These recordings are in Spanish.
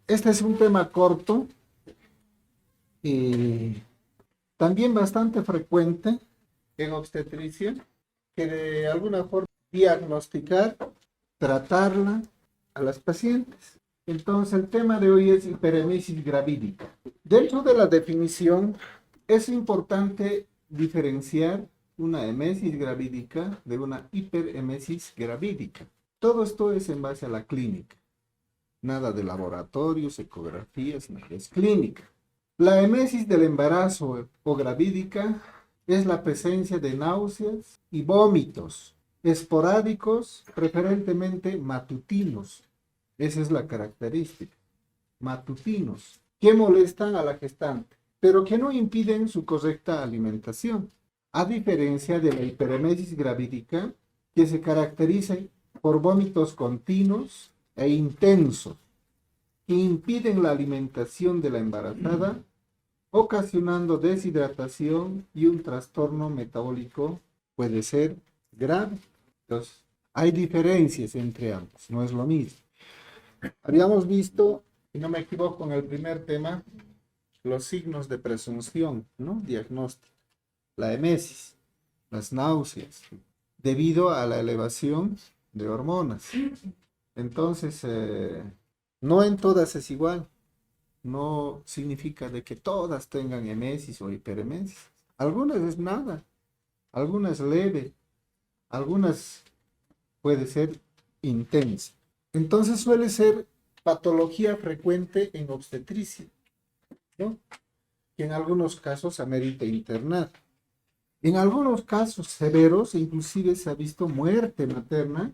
Este es un tema corto y también bastante frecuente en obstetricia, que de alguna forma diagnosticar, tratarla a las pacientes. Entonces el tema de hoy es hiperemesis gravídica. Dentro de la definición es importante diferenciar una emesis gravídica de una hiperemesis gravídica. Todo esto es en base a la clínica. Nada de laboratorios, ecografías, nada, es clínica. La emesis del embarazo o gravídica es la presencia de náuseas y vómitos esporádicos, preferentemente matutinos. Esa es la característica. Matutinos, que molestan a la gestante, pero que no impiden su correcta alimentación. A diferencia de la hiperemesis gravídica, que se caracteriza por vómitos continuos e intensos, que impiden la alimentación de la embarazada, ocasionando deshidratación y un trastorno metabólico puede ser grave. Entonces, hay diferencias entre ambos, no es lo mismo. Habíamos visto, si no me equivoco, en el primer tema, los signos de presunción, ¿no? Diagnóstico. La emesis, las náuseas, debido a la elevación de hormonas. Entonces, no en todas es igual. No significa de que todas tengan emesis o hiperemesis. Algunas es nada, algunas leve, algunas puede ser intensa. Entonces suele ser patología frecuente en obstetricia, ¿no? Que en algunos casos amerita internar. En algunos casos severos, inclusive se ha visto muerte materna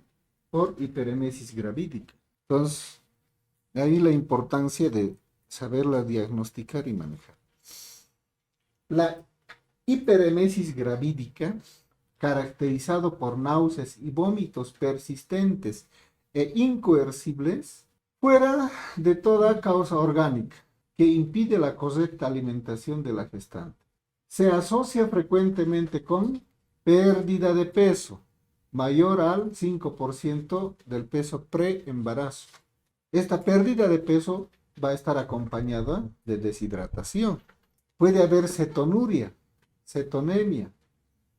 por hiperemesis gravídica. Entonces, ahí la importancia de saberla diagnosticar y manejar. La hiperemesis gravídica, caracterizado por náuseas y vómitos persistentes e incoercibles, fuera de toda causa orgánica que impide la correcta alimentación de la gestante. Se asocia frecuentemente con pérdida de peso, mayor al 5% del peso preembarazo. Esta pérdida de peso va a estar acompañada de deshidratación. Puede haber cetonuria, cetonemia,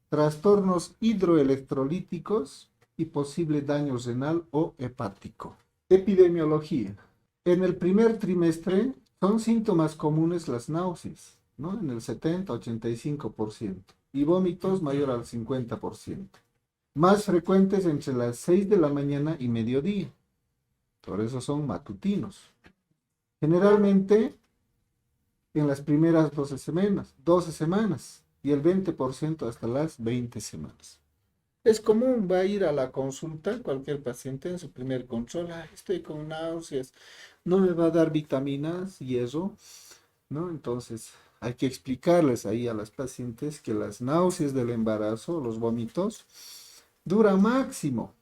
trastornos hidroelectrolíticos y posible daño renal o hepático. Epidemiología. En el primer trimestre son síntomas comunes las náuseas, ¿no? En el 70-85%, y vómitos mayor al 50%. Más frecuentes entre las 6 de la mañana y mediodía. Por eso son matutinos. Generalmente en las primeras 12 semanas y el 20% hasta las 20 semanas. Es común, va a ir a la consulta cualquier paciente en su primer control, estoy con náuseas, no me va a dar vitaminas y eso, ¿no? Entonces hay que explicarles ahí a las pacientes que las náuseas del embarazo, los vómitos, duran máximo,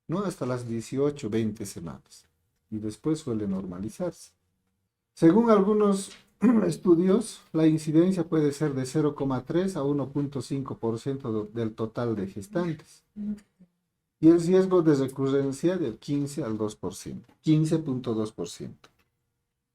¿no? Hasta las 18, 20 semanas y después suele normalizarse. Según algunos estudios, la incidencia puede ser de 0,3 a 1,5% del total de gestantes. Y el riesgo de recurrencia del 15 al 2%, 15,2%.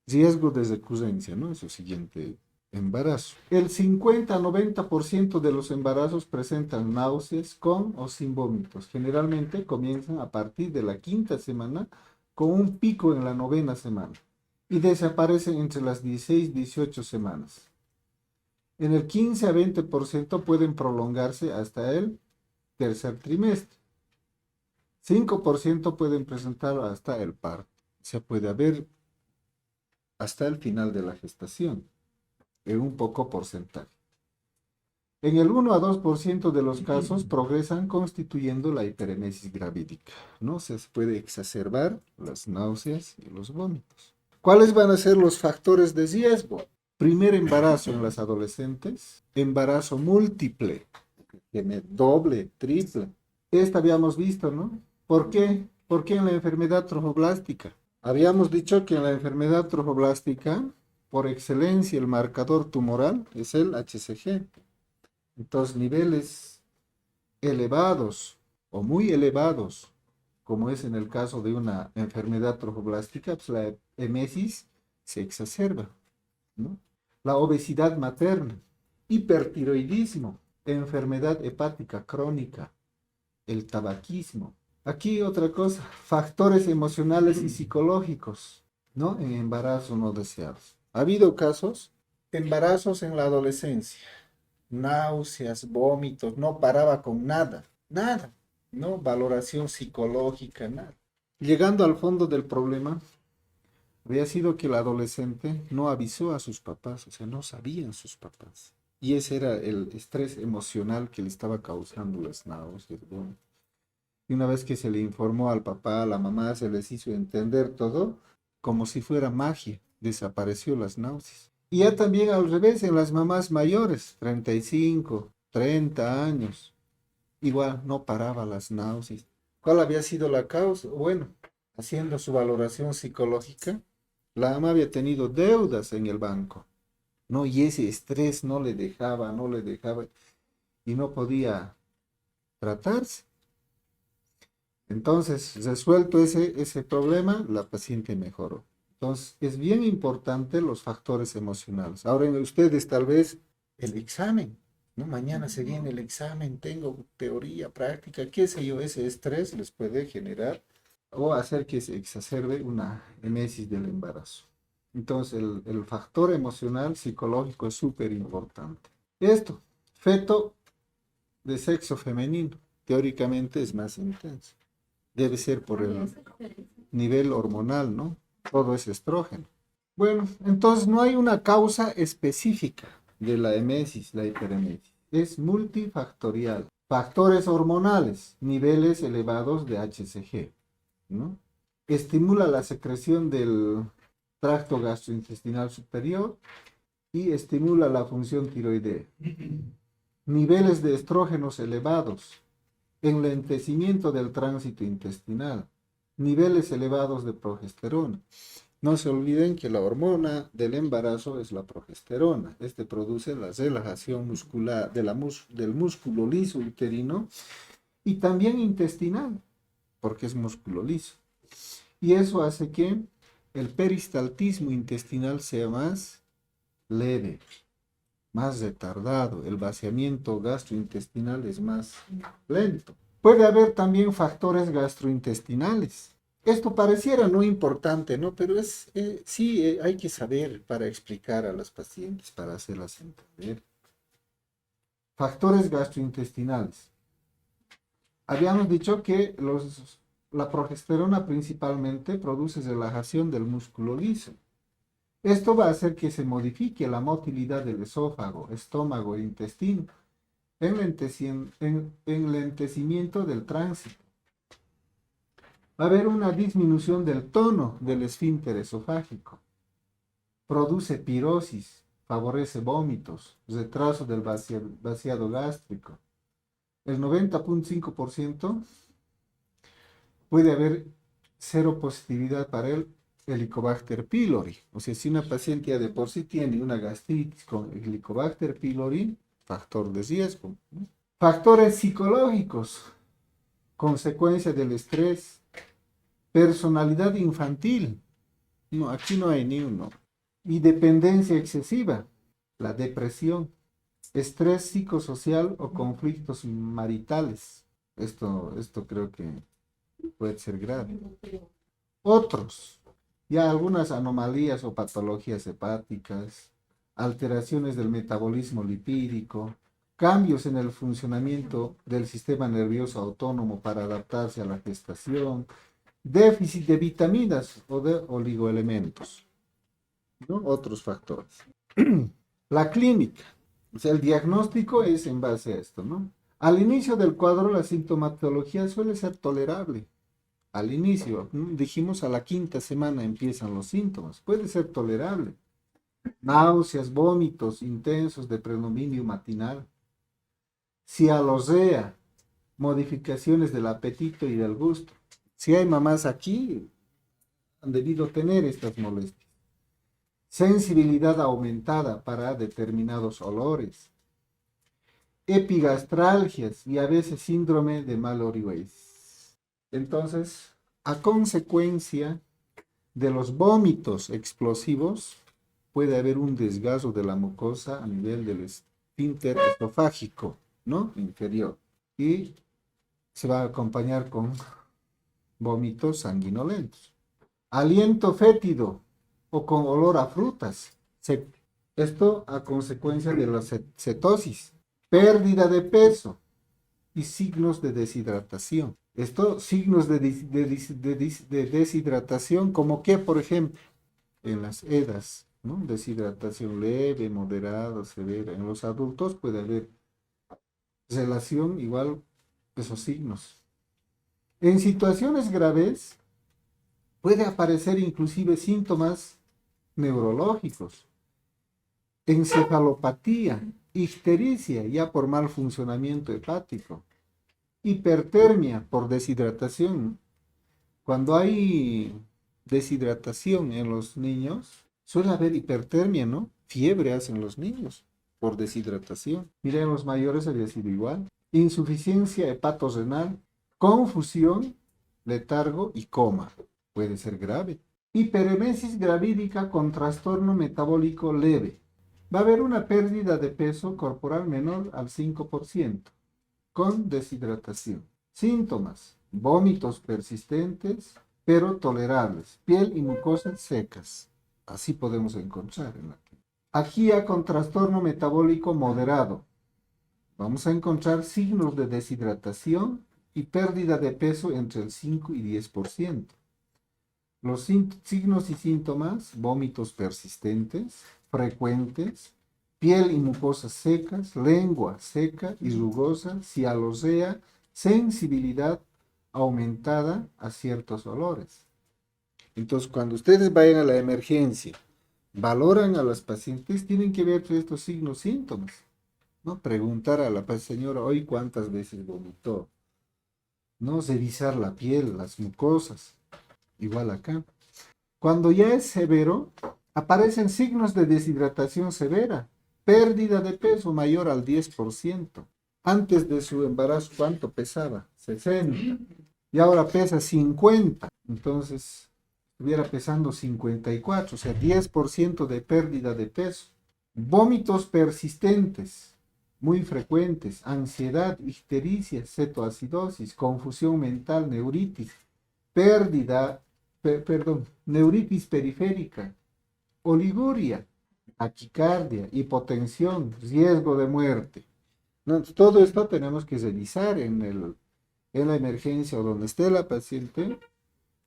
Riesgo de recurrencia, ¿no? En su siguiente embarazo. El 50-90% de los embarazos presentan náuseas con o sin vómitos. Generalmente comienzan a partir de la 5ª semana con un pico en la 9ª semana y desaparecen entre las 16-18 semanas. En el 15 a 20% pueden prolongarse hasta el tercer trimestre. 5% pueden presentar hasta el parto. Se puede haber hasta el final de la gestación, en un poco porcentaje. En el 1 a 2% de los casos progresan constituyendo la hiperemesis gravídica, ¿no? Se puede exacerbar las náuseas y los vómitos. ¿Cuáles van a ser los factores de riesgo? Primer embarazo en las adolescentes, embarazo múltiple, tiene doble, triple. Esta habíamos visto, ¿no? ¿Por qué? ¿Por qué en la enfermedad trofoblástica? Habíamos dicho que en la enfermedad trofoblástica, por excelencia, el marcador tumoral es el HCG. Entonces, niveles elevados o muy elevados, como es en el caso de una enfermedad trofoblástica, pues la emesis se exacerba, ¿no? La obesidad materna, hipertiroidismo, enfermedad hepática crónica, el tabaquismo. Aquí otra cosa, factores emocionales y psicológicos, ¿no? En embarazos no deseados. Ha habido casos, embarazos en la adolescencia, náuseas, vómitos, no paraba con nada, nada, ¿no? Valoración psicológica, nada. Llegando al fondo del problema, había sido que el adolescente no avisó a sus papás, o sea, no sabían sus papás. Y ese era el estrés emocional que le estaba causando las náuseas. Bueno, y una vez que se le informó al papá, a la mamá, se les hizo entender todo, como si fuera magia, desapareció las náuseas. Y ya también al revés, en las mamás mayores, 35, 30 años, igual no paraba las náuseas. ¿Cuál había sido la causa? Bueno, haciendo su valoración psicológica, la mamá había tenido deudas en el banco, ¿no? Y ese estrés no le dejaba, y no podía tratarse. Entonces, resuelto ese problema, la paciente mejoró. Entonces, es bien importante los factores emocionales. Ahora, en ustedes tal vez el examen, ¿no? Mañana se viene el examen, tengo teoría, práctica, qué sé yo, ese estrés les puede generar o hacer que se exacerbe una emesis del embarazo. Entonces, el factor emocional, psicológico es súper importante. Esto, feto de sexo femenino, teóricamente es más intenso. Debe ser por el nivel hormonal, ¿no? Todo es estrógeno. Bueno, entonces no hay una causa específica de la emesis, la hiperemesis. Es multifactorial. Factores hormonales, niveles elevados de HCG, ¿no? Estimula la secreción del tracto gastrointestinal superior y estimula la función tiroidea. Niveles de estrógenos elevados, enlentecimiento del tránsito intestinal, niveles elevados de progesterona. No se olviden que la hormona del embarazo es la progesterona. Este produce la relajación muscular del músculo liso uterino y también intestinal, porque es músculo liso. Y eso hace que el peristaltismo intestinal sea más leve, más retardado, el vaciamiento gastrointestinal es más lento. Puede haber también factores gastrointestinales. Esto pareciera no importante, ¿no? Pero sí hay que saber para explicar a las pacientes, para hacerlas entender. Factores gastrointestinales. Habíamos dicho que la progesterona principalmente produce relajación del músculo liso. Esto va a hacer que se modifique la motilidad del esófago, estómago e intestino, enlentecimiento del tránsito. Va a haber una disminución del tono del esfínter esofágico. Produce pirosis, favorece vómitos, retraso del vaciado gástrico. El 90.5% puede haber cero positividad para el Helicobacter pylori. O sea, si una paciente ya de por sí tiene una gastritis con Helicobacter pylori, factor de riesgo, ¿no? Factores psicológicos, consecuencia del estrés, personalidad infantil. No, aquí no hay ni uno. Y dependencia excesiva, la depresión, estrés psicosocial o conflictos maritales. Esto creo que puede ser grave. Otros, ya algunas anomalías o patologías hepáticas, alteraciones del metabolismo lipídico, cambios en el funcionamiento del sistema nervioso autónomo para adaptarse a la gestación, déficit de vitaminas o de oligoelementos, ¿no? Otros factores. La clínica, o sea, el diagnóstico es en base a esto, ¿no? Al inicio del cuadro, la sintomatología suele ser tolerable. Al inicio, dijimos a la quinta semana empiezan los síntomas, puede ser tolerable. Náuseas, vómitos intensos de predominio matinal, cialosea, modificaciones del apetito y del gusto. Si hay mamás aquí, han debido tener estas molestias. Sensibilidad aumentada para determinados olores, epigastralgias y a veces síndrome de Mallory-Weiss. Entonces, a consecuencia de los vómitos explosivos, puede haber un desgazo de la mucosa a nivel del esfínter esofágico, ¿no? Inferior. Y se va a acompañar con vómitos sanguinolentos. Aliento fétido o con olor a frutas. Esto a consecuencia de la cetosis. Pérdida de peso y signos de deshidratación. Estos signos de deshidratación, como que, por ejemplo, en las EDAs, ¿no? Deshidratación leve, moderada, severa. En los adultos puede haber relación igual esos signos. En situaciones graves puede aparecer inclusive síntomas neurológicos, encefalopatía, ictericia ya por mal funcionamiento hepático, hipertermia por deshidratación. Cuando hay deshidratación en los niños, suele haber hipertermia, ¿no? Fiebre hacen los niños por deshidratación. Miren, en los mayores había sido igual. Insuficiencia hepatorenal, confusión, letargo y coma. Puede ser grave. Hiperemesis gravídica con trastorno metabólico leve. Va a haber una pérdida de peso corporal menor al 5%, con deshidratación. Síntomas: vómitos persistentes, pero tolerables. Piel y mucosas secas. Así podemos encontrar en la piel. Agía con trastorno metabólico moderado. Vamos a encontrar signos de deshidratación y pérdida de peso entre el 5 y 10%. Los signos y síntomas: vómitos persistentes, frecuentes, piel y mucosas secas, lengua seca y rugosa, cialosea, sensibilidad aumentada a ciertos olores. Entonces, cuando ustedes vayan a la emergencia, valoran a los pacientes, tienen que ver estos signos, síntomas, ¿no? Preguntar a la señora, hoy cuántas veces vomitó, ¿no? Revisar la piel, las mucosas, igual acá. Cuando ya es severo, aparecen signos de deshidratación severa, pérdida de peso mayor al 10%. Antes de su embarazo, ¿cuánto pesaba? 60. Y ahora pesa 50. Entonces, estuviera pesando 54, o sea, 10% de pérdida de peso. Vómitos persistentes, muy frecuentes, ansiedad, ictericia, cetoacidosis, confusión mental, neuritis, neuritis periférica, oliguria, taquicardia, hipotensión, riesgo de muerte. ¿No? Todo esto tenemos que revisar en la emergencia o donde esté la paciente,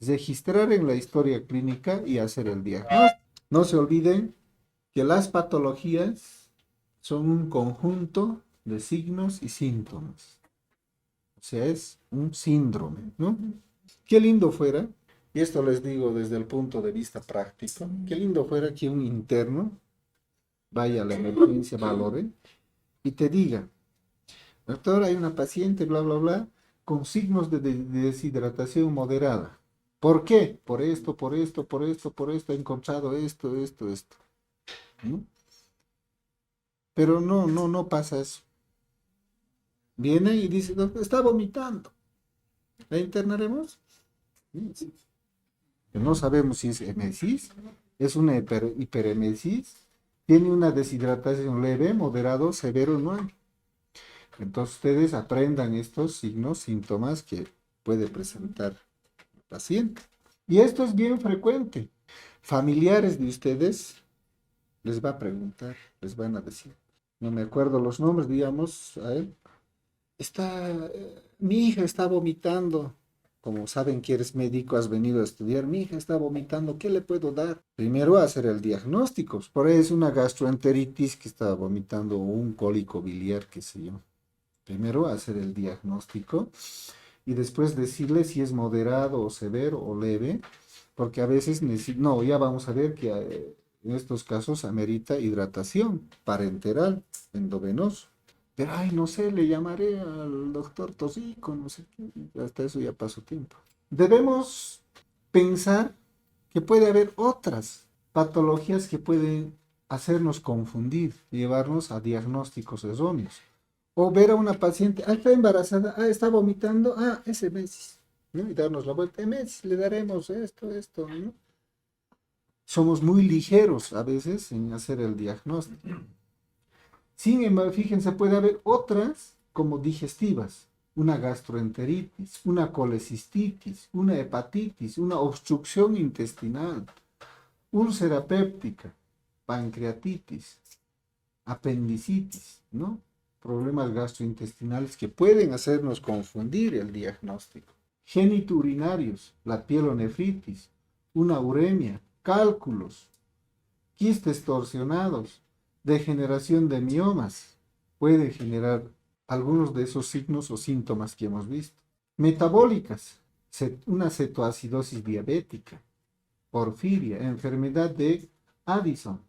registrar en la historia clínica y hacer el diagnóstico. No se olviden que las patologías son un conjunto de signos y síntomas. O sea, es un síndrome, ¿no? Qué lindo fuera, y esto les digo desde el punto de vista práctico, qué lindo fuera que un interno vaya a la emergencia, valore, y te diga: doctor, hay una paciente, bla, bla, bla, con signos de deshidratación moderada. ¿Por qué? Por esto, por esto, por esto, por esto, he encontrado esto, esto, esto. ¿No? Pero no pasa eso. Viene y dice: doctor, está vomitando. ¿La internaremos? Sí. No sabemos si es emesis, es una hiperemesis, tiene una deshidratación leve, moderado, severo, no hay. Entonces ustedes aprendan estos signos, síntomas que puede presentar el paciente. Y esto es bien frecuente. Familiares de ustedes les va a preguntar, les van a decir. No me acuerdo los nombres, digamos, a él. Mi hija está vomitando. Como saben que eres médico, has venido a estudiar, mi hija está vomitando, ¿qué le puedo dar? Primero hacer el diagnóstico. Por ahí es una gastroenteritis que está vomitando o un cólico biliar, qué sé yo. Primero hacer el diagnóstico y después decirle si es moderado o severo o leve, porque a veces no, ya vamos a ver que en estos casos amerita hidratación parenteral, endovenoso. Pero, ay, no sé, le llamaré al doctor Tosico, no sé qué, hasta eso ya pasó tiempo. Debemos pensar que puede haber otras patologías que pueden hacernos confundir, llevarnos a diagnósticos erróneos. O ver a una paciente, está embarazada, está vomitando, es emesis, ¿no? Y darnos la vuelta, emesis, le daremos esto, ¿no? Somos muy ligeros a veces en hacer el diagnóstico. Sin embargo, fíjense, puede haber otras como digestivas, una gastroenteritis, una colecistitis, una hepatitis, una obstrucción intestinal, úlcera péptica, pancreatitis, apendicitis, ¿no? Problemas gastrointestinales que pueden hacernos confundir el diagnóstico. Genitourinarios, la pielonefritis, una uremia, cálculos, quistes torsionados, degeneración de miomas, puede generar algunos de esos signos o síntomas que hemos visto. Metabólicas, una cetoacidosis diabética, porfiria, enfermedad de Addison,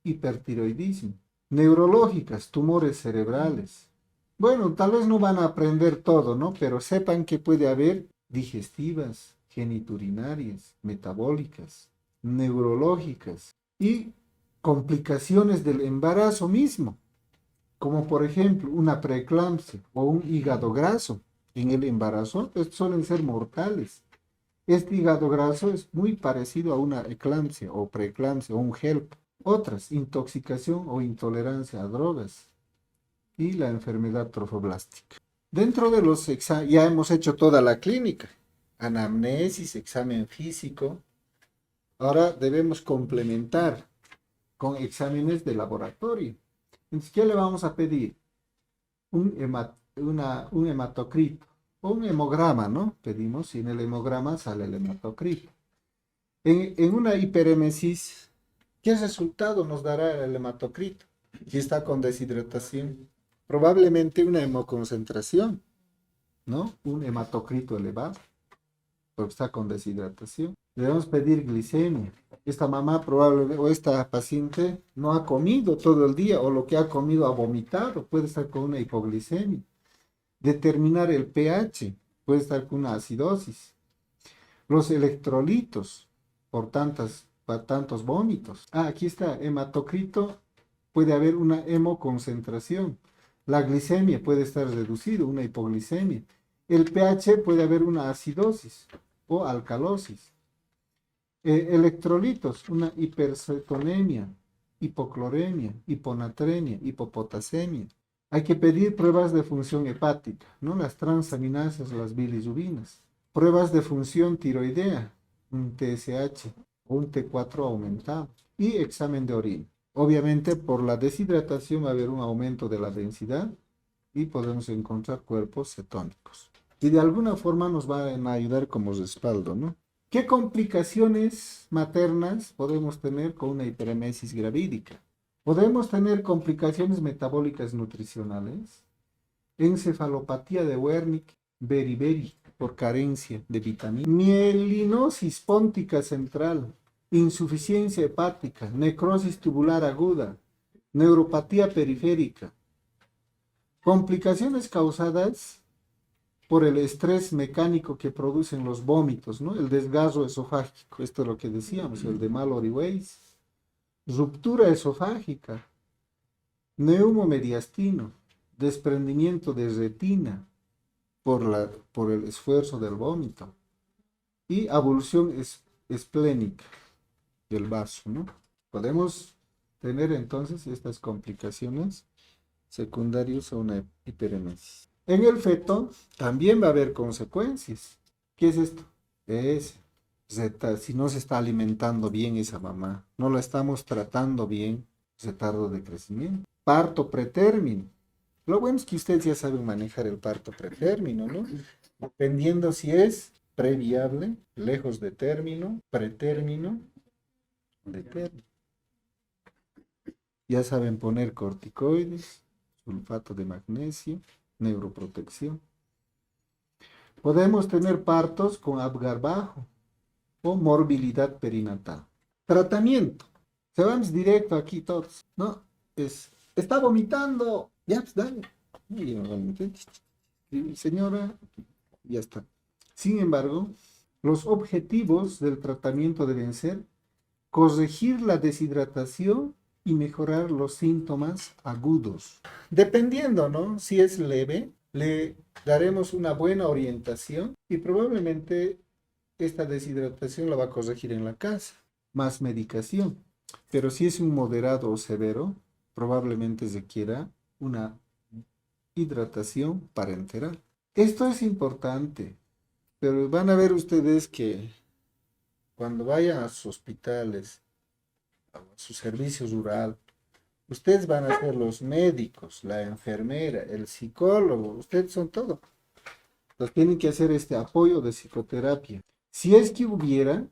hipertiroidismo. Neurológicas, tumores cerebrales. Bueno, tal vez no van a aprender todo, ¿no? Pero sepan que puede haber digestivas, geniturinarias, metabólicas, neurológicas y complicaciones del embarazo mismo, como por ejemplo una preeclampsia o un hígado graso en el embarazo, suelen ser mortales. Este hígado graso es muy parecido a una eclampsia o preeclampsia o un HELP. Otras, intoxicación o intolerancia a drogas y la enfermedad trofoblástica. Dentro de los exámenes, ya hemos hecho toda la clínica, anamnesis, examen físico. Ahora debemos complementar con exámenes de laboratorio. Entonces, ¿qué le vamos a pedir? Un hematocrito o un hemograma, ¿no? Pedimos y en el hemograma sale el hematocrito. En una hiperemesis, ¿qué resultado nos dará el hematocrito? Si está con deshidratación, probablemente una hemoconcentración, ¿no? Un hematocrito elevado, porque está con deshidratación. Debemos pedir glicemia. Esta mamá probablemente, o esta paciente, no ha comido todo el día, o lo que ha comido ha vomitado, puede estar con una hipoglicemia. Determinar el pH, puede estar con una acidosis. Los electrolitos, por tantos vómitos. Aquí está, hematocrito, puede haber una hemoconcentración. La glicemia puede estar reducida, una hipoglicemia. El pH puede haber una acidosis o alcalosis. Electrolitos, una hipercetonemia, hipocloremia, hiponatremia, hipopotasemia. Hay que pedir pruebas de función hepática, ¿no? Las transaminasas, las bilirrubinas. Pruebas de función tiroidea, un TSH o un T4 aumentado. Y examen de orina. Obviamente por la deshidratación va a haber un aumento de la densidad y podemos encontrar cuerpos cetónicos. Y de alguna forma nos van a ayudar como respaldo, ¿no? ¿Qué complicaciones maternas podemos tener con una hiperemesis gravídica? Podemos tener complicaciones metabólicas nutricionales, encefalopatía de Wernicke, beriberi por carencia de vitamina, mielinosis póntica central, insuficiencia hepática, necrosis tubular aguda, neuropatía periférica, complicaciones causadas por el estrés mecánico que producen los vómitos, ¿no? El desgarro esofágico, esto es lo que decíamos, el de Mallory-Weiss, ruptura esofágica, neumomediastino, desprendimiento de retina por el esfuerzo del vómito y abulsión esplénica del vaso, ¿no? Podemos tener entonces estas complicaciones secundarias a una hiperemesis. En el feto también va a haber consecuencias. ¿Qué es esto? Si no se está alimentando bien esa mamá, no la estamos tratando bien, retardo de crecimiento. Parto pretérmino. Lo bueno es que ustedes ya saben manejar el parto pretérmino, ¿no? Dependiendo si es previable, lejos de término, pretérmino, de término. Ya saben poner corticoides, sulfato de magnesio, neuroprotección. Podemos tener partos con Apgar bajo o morbilidad perinatal. Tratamiento. Se vamos directo aquí todos, ¿no? Está vomitando. Ya, pues dale. Señora, ya está. Sin embargo, Los objetivos del tratamiento deben ser corregir la deshidratación y mejorar los síntomas agudos. Dependiendo, ¿no? Si es leve, le daremos una buena orientación y probablemente esta deshidratación la va a corregir en la casa, más medicación. Pero si es un moderado o severo, probablemente requiera una hidratación parenteral. Esto es importante, pero van a ver ustedes que cuando vayan a sus hospitales, a su servicio rural, ustedes van a ser los médicos, la enfermera, el psicólogo, ustedes son todo. Los tienen que hacer este apoyo de psicoterapia. Si es que hubiera,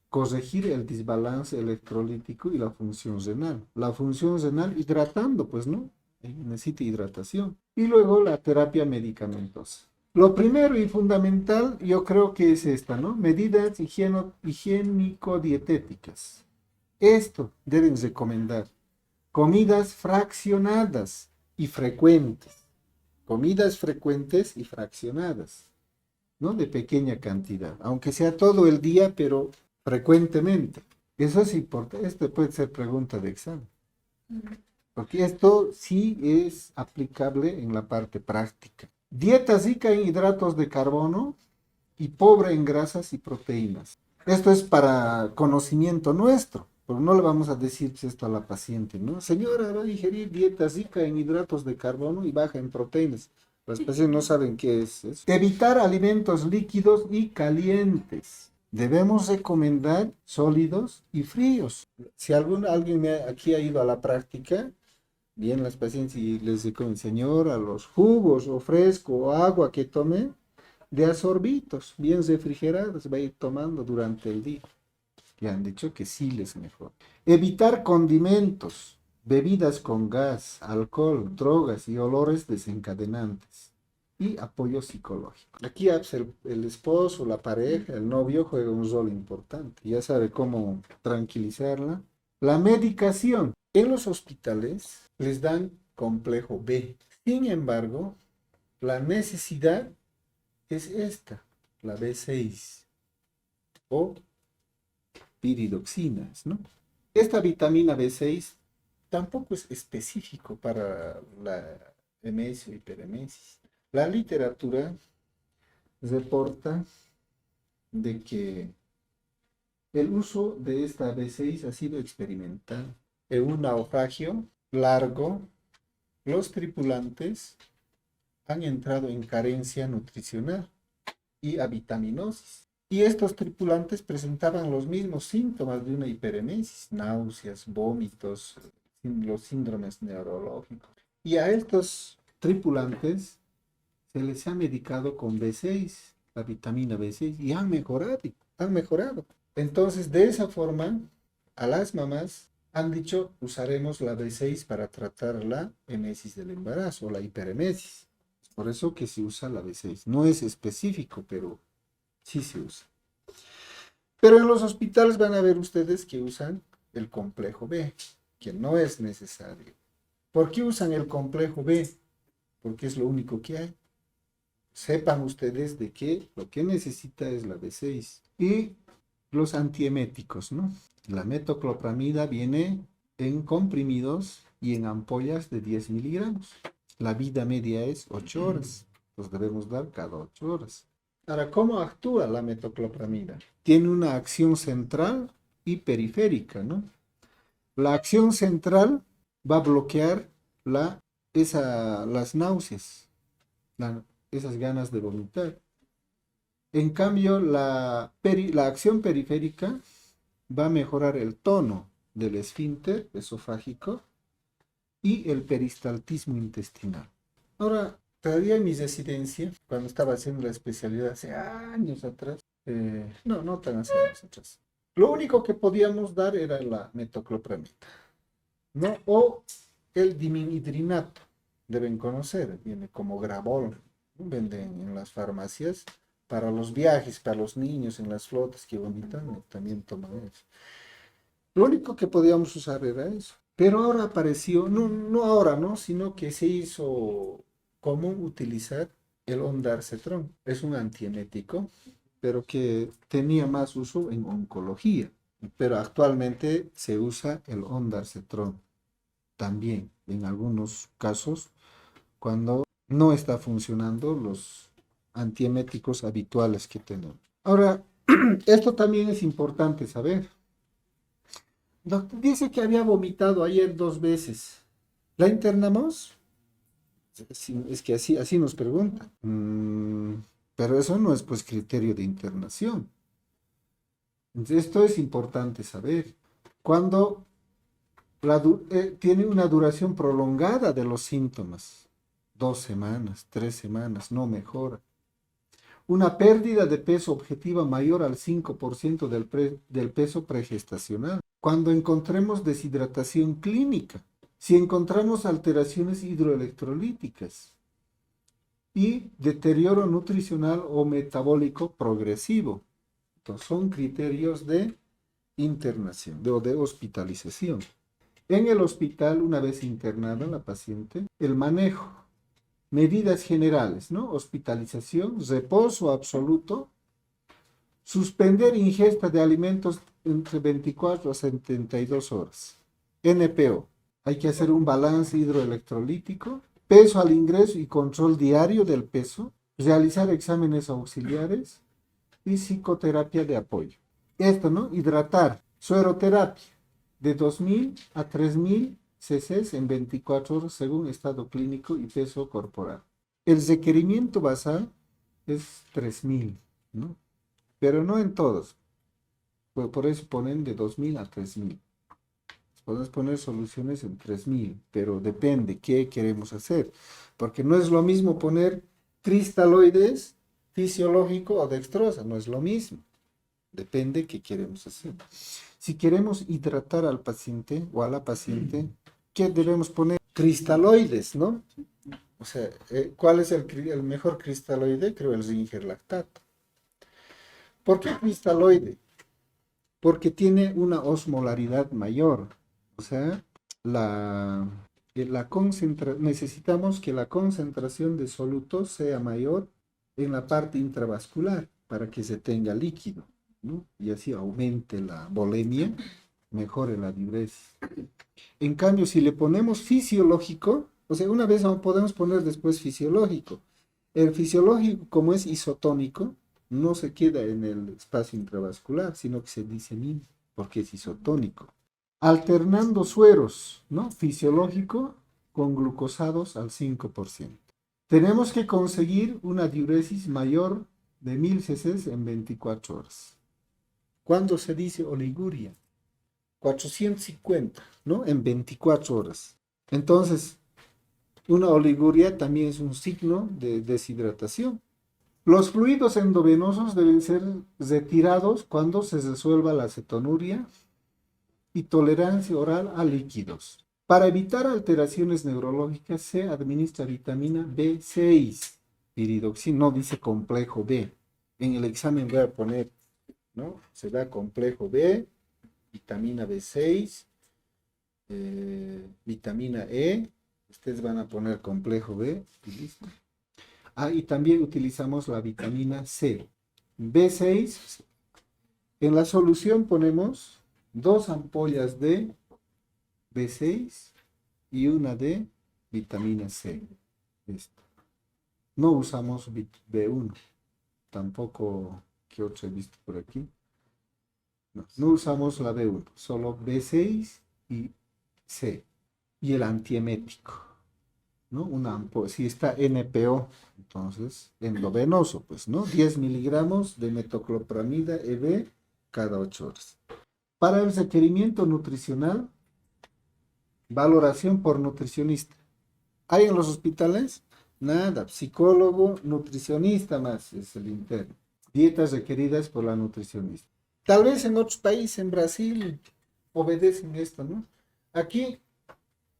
corregir el desbalance electrolítico y la función renal. La función renal hidratando, pues no, necesita hidratación. Y luego la terapia medicamentosa. Lo primero y fundamental yo creo que es esta, ¿no? Medidas higiénico-dietéticas. Esto deben recomendar. Comidas fraccionadas y frecuentes. Comidas frecuentes y fraccionadas, ¿no? De pequeña cantidad, aunque sea todo el día, pero frecuentemente. Eso es importante. Esto puede ser pregunta de examen. Porque esto sí es aplicable en la parte práctica. Dieta rica en hidratos de carbono y pobre en grasas y proteínas. Esto es para conocimiento nuestro, pero no le vamos a decir esto a la paciente, ¿no? Señora, va a digerir dieta rica en hidratos de carbono y baja en proteínas. Las pacientes no saben qué es eso. Evitar alimentos líquidos y calientes. Debemos recomendar sólidos y fríos. Si alguien aquí ha ido a la práctica, bien las pacientes y les recomiendo, señora, los jugos o fresco o agua que tome, de a sorbitos, bien refrigerados, va a ir tomando durante el día. Le han dicho que sí les mejora. Evitar condimentos, bebidas con gas, alcohol, drogas y olores desencadenantes. Y apoyo psicológico. Aquí el esposo, la pareja, el novio juega un rol importante. Ya sabe cómo tranquilizarla. La medicación. En los hospitales les dan complejo B. Sin embargo, la necesidad es esta, la B6 o piridoxinas, ¿no? Esta vitamina B6 tampoco es específico para la emesis o hiperemesis. La literatura reporta de que el uso de esta B6 ha sido experimental. En un naufragio largo, los tripulantes han entrado en carencia nutricional y avitaminosis. Y estos tripulantes presentaban los mismos síntomas de una hiperemesis, náuseas, vómitos, los síndromes neurológicos. Y a estos tripulantes se les ha medicado con B6, la vitamina B6, y han mejorado, han mejorado. Entonces, de esa forma, a las mamás han dicho, usaremos la B6 para tratar la emesis del embarazo, o la hiperemesis. Por eso que se usa la B6. No es específico, pero sí se usa. Pero en los hospitales van a ver ustedes que usan el complejo B, que no es necesario. ¿Por qué usan el complejo B? Porque es lo único que hay. Sepan ustedes de que lo que necesita es la B6. Y los antieméticos, ¿no? La metoclopramida viene en comprimidos y en ampollas de 10 miligramos. La vida media es 8 horas. Los debemos dar cada 8 horas. Ahora, ¿cómo actúa la metoclopramida? Tiene una acción central y periférica, ¿no? La acción central va a bloquear las náuseas, esas ganas de vomitar. En cambio, la acción periférica va a mejorar el tono del esfínter esofágico y el peristaltismo intestinal. Ahora, todavía en mi residencia, cuando estaba haciendo la especialidad hace años atrás, no tan hace años atrás, lo único que podíamos dar era la metoclopramida, ¿no? O el dimenhidrinato, deben conocer, viene como Gravol, ¿no? Venden en las farmacias para los viajes, para los niños en las flotas que vomitan, también toman eso. Lo único que podíamos usar era eso. Pero ahora apareció, no ahora, ¿no? Sino que se hizo común utilizar el ondansetron. Es un antiemético, pero que tenía más uso en oncología. Pero actualmente se usa el ondansetron también en algunos casos cuando no está funcionando los antieméticos habituales que tenemos. Ahora, esto también es importante saber. Doctor, dice que había vomitado ayer 2 veces. ¿La internamos? Es que así nos preguntan. Pero eso no es pues criterio de internación. Entonces, esto es importante saber. Cuando tiene una duración prolongada de los síntomas, 2 semanas, 3 semanas, no mejora. Una pérdida de peso objetiva mayor al 5% del peso pregestacional. Cuando encontremos deshidratación clínica, si encontramos alteraciones hidroelectrolíticas y deterioro nutricional o metabólico progresivo. Entonces, son criterios de internación o de hospitalización. En el hospital, una vez internada la paciente, el manejo, medidas generales, ¿no? Hospitalización, reposo absoluto, suspender ingesta de alimentos entre 24 a 72 horas. NPO, hay que hacer un balance hidroelectrolítico, peso al ingreso y control diario del peso, realizar exámenes auxiliares y psicoterapia de apoyo. Esto, ¿no? Hidratar, sueroterapia, de 2000 a 3000 cc en 24 horas según estado clínico y peso corporal. El requerimiento basal es 3000, ¿no? Pero no en todos. Por eso ponen de 2000 a 3000. Podemos poner soluciones en 3000, pero depende qué queremos hacer. Porque no es lo mismo poner cristaloides fisiológico o dextrosa, no es lo mismo. Depende qué queremos hacer. Si queremos hidratar al paciente o a la paciente, ¿qué debemos poner? Cristaloides, ¿no? O sea, ¿cuál es el mejor cristaloide? Creo el Ringer lactato. ¿Por qué cristaloide? Porque tiene una osmolaridad mayor. O sea, necesitamos que la concentración de soluto sea mayor en la parte intravascular para que se tenga líquido, ¿no? Y así aumente la volemia, mejore la diuresis. En cambio, si le ponemos fisiológico, o sea, una vez podemos poner después fisiológico. El fisiológico, como es isotónico, no se queda en el espacio intravascular, sino que se disemina, porque es isotónico. Alternando sueros, ¿no? Fisiológico con glucosados al 5%. Tenemos que conseguir una diuresis mayor de 1000 cc en 24 horas. ¿Cuándo se dice oliguria? 450, ¿no? En 24 horas. Entonces, una oliguria también es un signo de deshidratación. Los fluidos endovenosos deben ser retirados cuando se resuelva la cetonuria y tolerancia oral a líquidos. Para evitar alteraciones neurológicas se administra vitamina B6, piridoxina, no dice complejo B. En el examen voy a poner, ¿no? Se da complejo B, vitamina B6, vitamina E, ustedes van a poner complejo B y listo. Y también utilizamos la vitamina C. B6, en la solución ponemos 2 ampollas de B6 y una de vitamina C. Listo. No usamos B1, tampoco, ¿qué otro he visto por aquí? No usamos la B1, solo B6 y C. Y el antiemético, ¿no? Si está NPO, entonces endovenoso, pues, ¿no? 10 miligramos de metoclopramida EB cada 8 horas. Para el requerimiento nutricional, valoración por nutricionista. ¿Hay en los hospitales? Nada, psicólogo, nutricionista más es el interno. Dietas requeridas por la nutricionista. Tal vez en otros países, en Brasil, obedecen esto, ¿no? Aquí,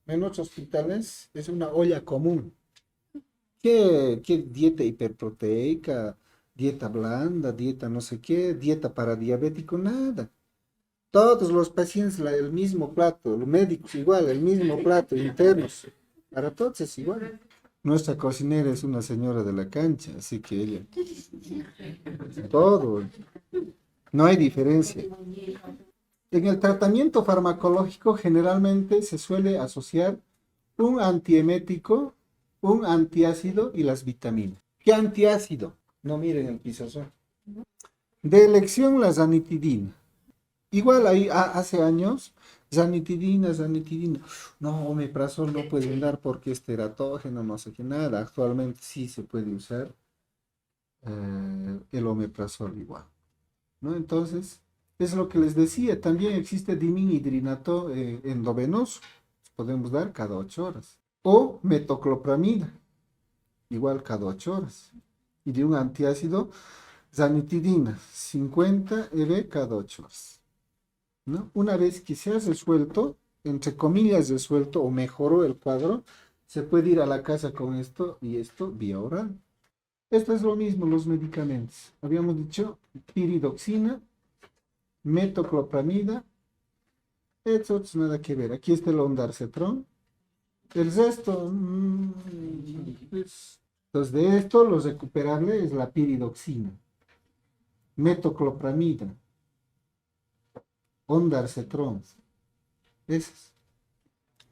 en otros hospitales, es una olla común. ¿Qué dieta hiperproteica, dieta blanda, dieta no sé qué, dieta para diabético? Nada. Todos los pacientes el mismo plato, los médicos igual, el mismo plato, internos. Para todos es igual. Nuestra cocinera es una señora de la cancha, así que ella, todo, no hay diferencia. En el tratamiento farmacológico generalmente se suele asociar un antiemético, un antiácido y las vitaminas. ¿Qué antiácido? No miren el pizazón. De elección la ranitidina. Igual ahí hace años, ranitidina. No, omeprazol no pueden dar porque es teratógeno, no sé qué nada. Actualmente sí se puede usar el omeprazol igual, ¿no? Entonces, es lo que les decía, también existe diminhidrinato endovenoso, podemos dar cada 8 horas. O metoclopramida, igual cada 8 horas. Y de un antiácido, ranitidina, 50 EB cada 8 horas, ¿no? Una vez que se ha resuelto, entre comillas resuelto o mejoró el cuadro, se puede ir a la casa con esto y esto vía oral. Esto es lo mismo, los medicamentos. Habíamos dicho piridoxina, metoclopramida, eso es nada que ver. Aquí está el ondansetron. El resto, pues, entonces de esto lo recuperable es la piridoxina, metoclopramida, ondansetron. Esas.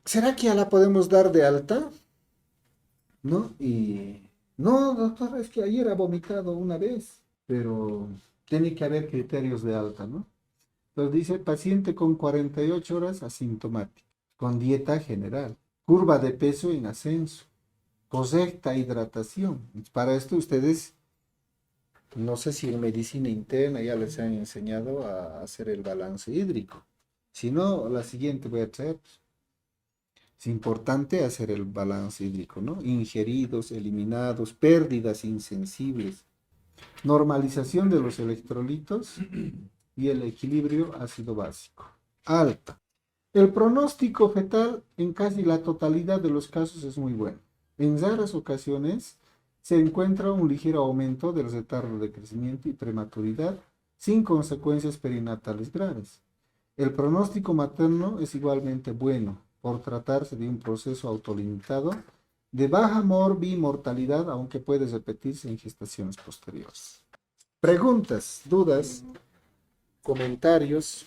¿Será que ya la podemos dar de alta? ¿No? Y no, doctor, es que ayer ha vomitado una vez, pero tiene que haber criterios de alta, ¿no? Entonces dice paciente con 48 horas asintomático, con dieta general, curva de peso en ascenso, correcta hidratación. Para esto ustedes, no sé si en medicina interna ya les han enseñado a hacer el balance hídrico. Si no, la siguiente voy a traer. Es importante hacer el balance hídrico, ¿no? Ingeridos, eliminados, pérdidas insensibles, normalización de los electrolitos y el equilibrio ácido básico. Alta. El pronóstico fetal en casi la totalidad de los casos es muy bueno. En raras ocasiones se encuentra un ligero aumento del retardo de crecimiento y prematuridad sin consecuencias perinatales graves. El pronóstico materno es igualmente bueno por tratarse de un proceso autolimitado de baja morbimortalidad, aunque puede repetirse en gestaciones posteriores. Preguntas, dudas, comentarios.